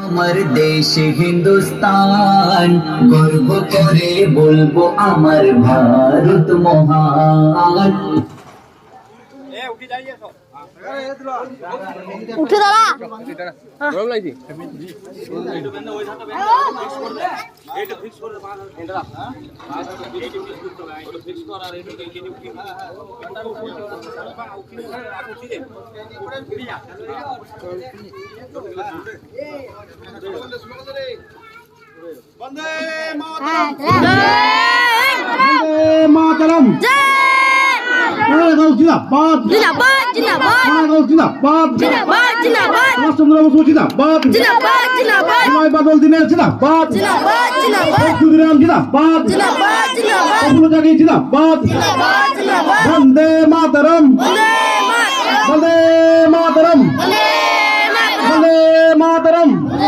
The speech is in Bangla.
আমার দেশ হিন্দুস্তান, গর্ব করে বলবো আমার ভারত মহান। উঠে দাঁড়া। বন্দে মাতরম। জিন্দাবাদ জিন্দাবাদ জিন্দাবাদ জিন্দাবাদ জিন্দাবাদ জিন্দাবাদ চন্দ্র বসু জিন্দাবাদ জিন্দাবাদ জিন্দাবাদ বাদল দিনের জিন্দাবাদ জিন্দাবাদ জিন্দাবাদ সুদিরাম জিন্দাবাদ জিন্দাবাদ জিন্দাবাদ জাগি জিন্দাবাদ জিন্দাবাদ জিন্দাবাদ বন্দে মাতরম বন্দে মাতরম বন্দে মাতরম বন্দে মাতরম বন্দে মাতরম।